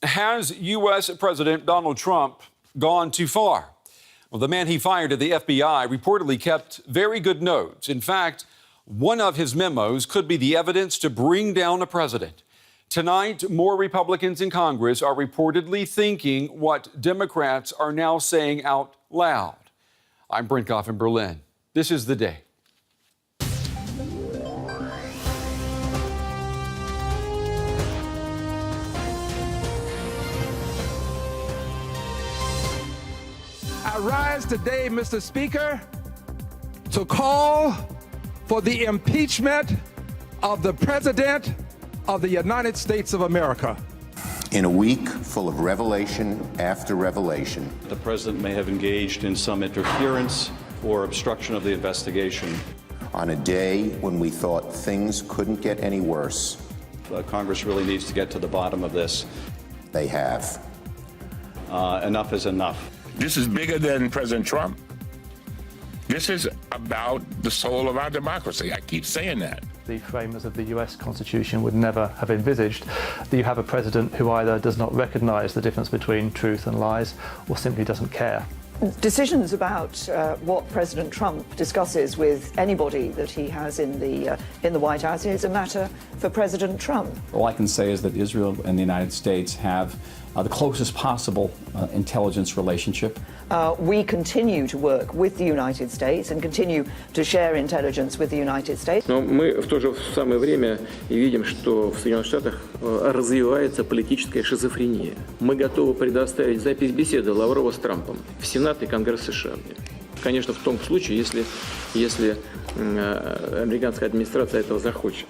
Has U.S. President Donald Trump gone too far? Well, the man he fired at the FBI reportedly kept very good notes. In fact, one of his memos could be the evidence to bring down a president. Tonight, more Republicans in Congress are reportedly thinking what Democrats are now saying out loud. I'm Brent Goff in Berlin. This is The Day. I rise today, Mr. Speaker, to call for the impeachment of the President of the United States of America. In a week full of revelation after revelation, the president may have engaged in some interference or obstruction of the investigation. On a day when we thought things couldn't get any worse, Congress really needs to get to the bottom of this. they have. Enough is enough. This is bigger than President Trump. This is about the soul of our democracy. I keep saying that. The framers of the US Constitution would never have envisaged that you have a president who either does not recognize the difference between truth and lies or simply doesn't care. Decisions about what President Trump discusses with anybody that he has in the White House is a matter for President Trump. All I can say is that Israel and the United States have the closest possible intelligence relationship. We continue to work with the United States and continue to share intelligence with the United States. Но мы в то же самое время видим, что в Соединенных Штатах развивается политическая шизофрения. Мы готовы предоставить запись беседы Лаврова с Трампом в Сенат и Конгресс США. Конечно, в том случае, если американская администрация этого захочет.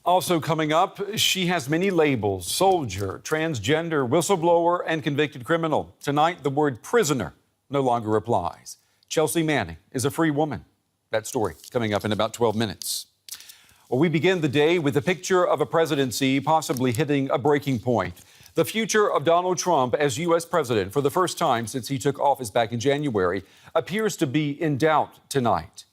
Also coming up, she has many labels: soldier, transgender, whistleblower, and convicted criminal. Tonight, the word prisoner no longer applies. Chelsea Manning is a free woman. That story coming up in about 12 minutes. Well, we begin the day with a picture of a presidency possibly hitting a breaking point. The future of Donald Trump as U.S. president for the first time since he took office back in January appears to be in doubt tonight.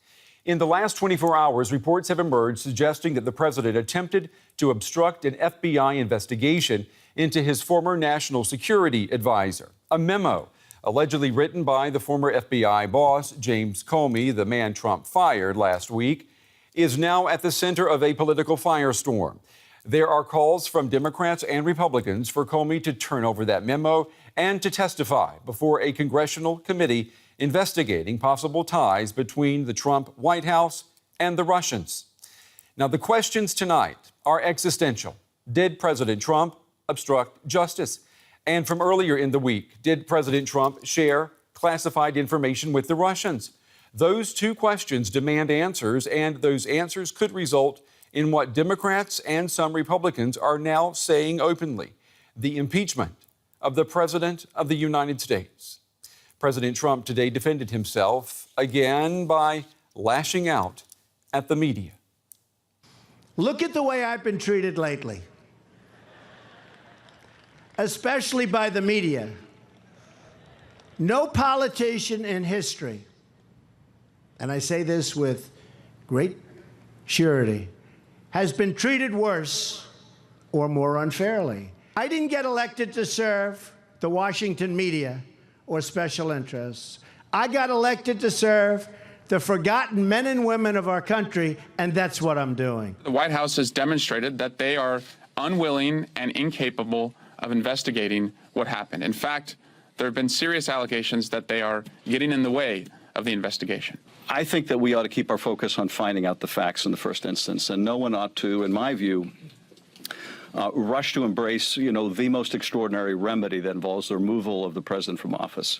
In the last 24 hours, reports have emerged suggesting that the president attempted to obstruct an FBI investigation into his former national security advisor. A memo allegedly written by the former FBI boss, James Comey, the man Trump fired last week, is now at the center of a political firestorm. There are calls from Democrats and Republicans for Comey to turn over that memo and to testify before a congressional committee investigating possible ties between the Trump White House and the Russians. Now, the questions tonight are existential. Did President Trump obstruct justice? And from earlier in the week, did President Trump share classified information with the Russians? Those two questions demand answers, and those answers could result in what Democrats and some Republicans are now saying openly: the impeachment of the President of the United States. President Trump today defended himself again by lashing out at the media. Look at the way I've been treated lately, especially by the media. No politician in history, and I say this with great surety, has been treated worse or more unfairly. I didn't get elected to serve the Washington media or special interests. I got elected to serve the forgotten men and women of our country, and that's what I'm doing. The White House has demonstrated that they are unwilling and incapable of investigating what happened. In fact, there have been serious allegations that they are getting in the way of the investigation. I think that we ought to keep our focus on finding out the facts in the first instance, and no one ought to, in my view, rush to embrace, the most extraordinary remedy that involves the removal of the president from office.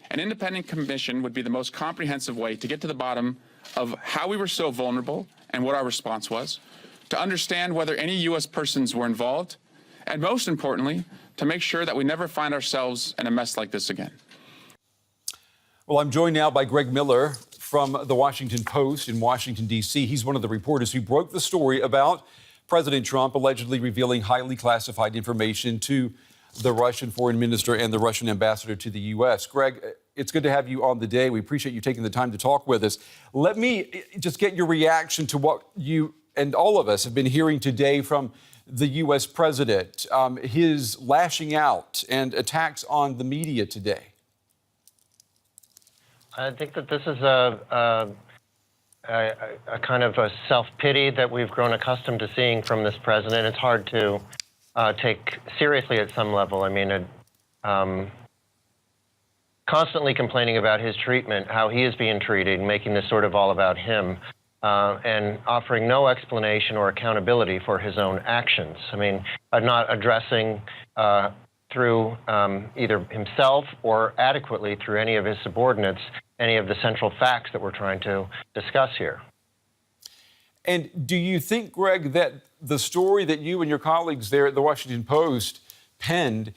An independent commission would be the most comprehensive way to get to the bottom of how we were so vulnerable and what our response was, to understand whether any U.S. persons were involved, and most importantly, to make sure that we never find ourselves in a mess like this again. Well, I'm joined now by Greg Miller from the Washington Post in Washington, D.C. He's one of the reporters who broke the story about President Trump allegedly revealing highly classified information to the Russian foreign minister and the Russian ambassador to the U.S. Greg, it's good to have you on the day. We appreciate you taking the time to talk with us. Let me just get your reaction to what you and all of us have been hearing today from the U.S. president, his lashing out and attacks on the media today? I think that this is a kind of a self-pity that we've grown accustomed to seeing from this president. It's hard to take seriously at some level. I mean, constantly complaining about his treatment, how he is being treated, making this sort of all about him, and offering no explanation or accountability for his own actions. I mean, not addressing through either himself or adequately through any of his subordinates any of the central facts that we're trying to discuss here. And do you think, Greg, that the story that you and your colleagues there at the Washington Post penned,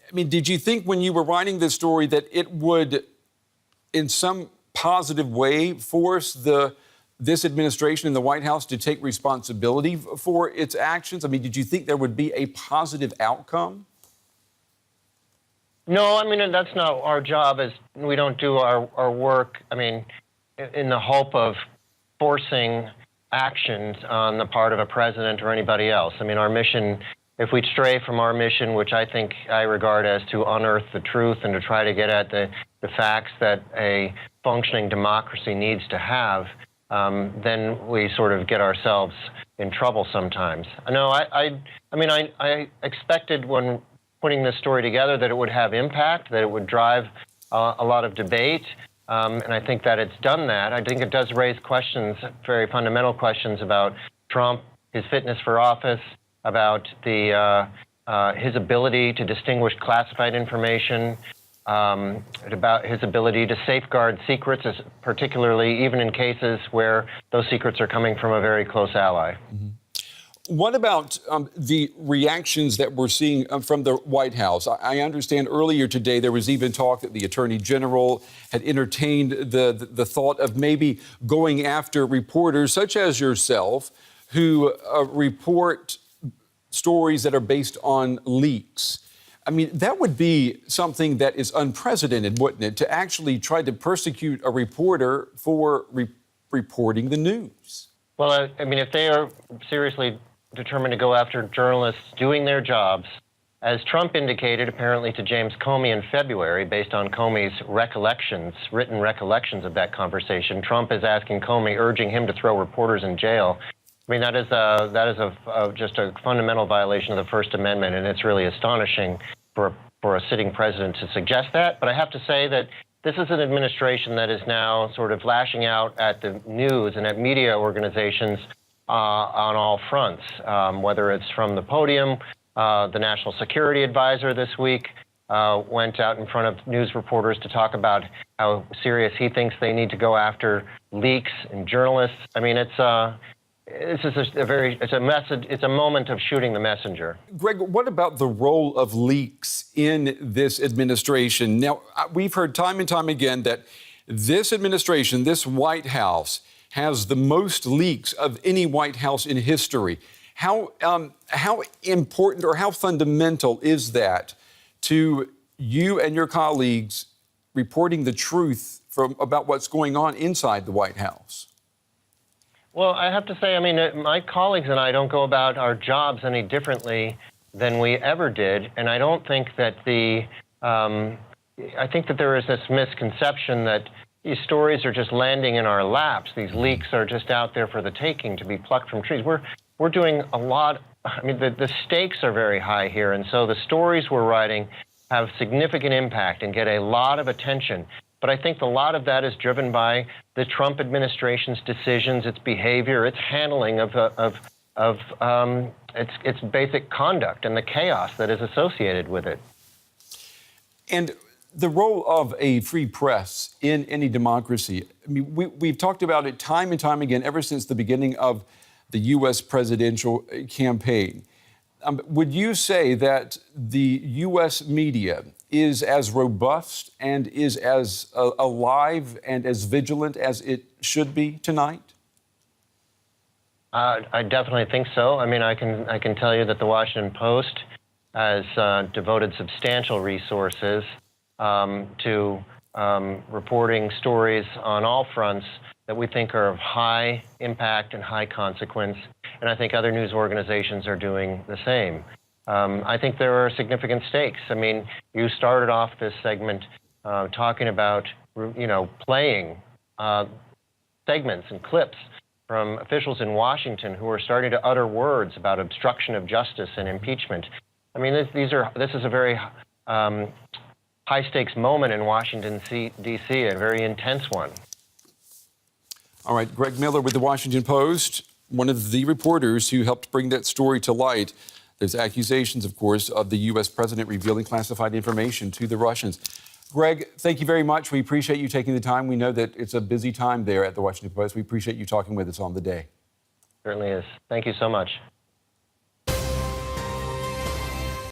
I mean, did you think when you were writing this story that it would, in some positive way, force this administration in the White House to take responsibility for its actions? I mean, did you think there would be a positive outcome? No, I mean, that's not our job. As we don't do our work, I mean, in the hope of forcing actions on the part of a president or anybody else. I mean, our mission, if we stray from our mission, which I regard as to unearth the truth and to try to get at the facts that a functioning democracy needs to have, then we sort of get ourselves in trouble sometimes. No, I mean, I expected when putting this story together that it would have impact, that it would drive a lot of debate, and I think that it's done that. I think it does raise questions, very fundamental questions about Trump, his fitness for office, about his ability to distinguish classified information, about his ability to safeguard secrets, particularly even in cases where those secrets are coming from a very close ally. Mm-hmm. What about the reactions that we're seeing from the White House? I understand earlier today there was even talk that the Attorney General had entertained the thought of maybe going after reporters such as yourself who report stories that are based on leaks. I mean, that would be something that is unprecedented, wouldn't it, to actually try to persecute a reporter for reporting the news? Well, I mean, if they are seriously determined to go after journalists doing their jobs, as Trump indicated apparently to James Comey in February, based on Comey's written recollections of that conversation, Trump is asking Comey, urging him to throw reporters in jail. I mean, that is just a fundamental violation of the First Amendment, and it's really astonishing for a sitting president to suggest that. But I have to say that this is an administration that is now sort of lashing out at the news and at media organizations on all fronts, whether it's from the podium. The National Security Advisor this week went out in front of news reporters to talk about how serious he thinks they need to go after leaks and journalists. I mean, it's a moment of shooting the messenger. Greg, what about the role of leaks in this administration? Now, we've heard time and time again that this administration, this White House, has the most leaks of any White House in history. How important or how fundamental is that to you and your colleagues reporting the truth about what's going on inside the White House? Well, I have to say, I mean, my colleagues and I don't go about our jobs any differently than we ever did, and I don't think that I think that there is this misconception that these stories are just landing in our laps. These leaks are just out there for the taking, to be plucked from trees. We're doing a lot. I mean, the stakes are very high here, and so the stories we're writing have significant impact and get a lot of attention. But I think a lot of that is driven by the Trump administration's decisions, its behavior, its handling of its basic conduct and the chaos that is associated with it. And the role of a free press in any democracy, I mean, we've talked about it time and time again ever since the beginning of the U.S. presidential campaign. Would you say that the U.S. media is as robust and is as alive and as vigilant as it should be tonight? I definitely think so. I mean, I can tell you that the Washington Post has devoted substantial resources to reporting stories on all fronts that we think are of high impact and high consequence, and I think other news organizations are doing the same. I think there are significant stakes. I mean, you started off this segment talking about, playing segments and clips from officials in Washington who are starting to utter words about obstruction of justice and impeachment. I mean, this is a very high-stakes moment in Washington, D.C., a very intense one. All right, Greg Miller with the Washington Post, one of the reporters who helped bring that story to light. There's accusations, of course, of the U.S. president revealing classified information to the Russians. Greg, thank you very much. We appreciate you taking the time. We know that it's a busy time there at the Washington Post. We appreciate you talking with us on the day. Certainly is. Thank you so much.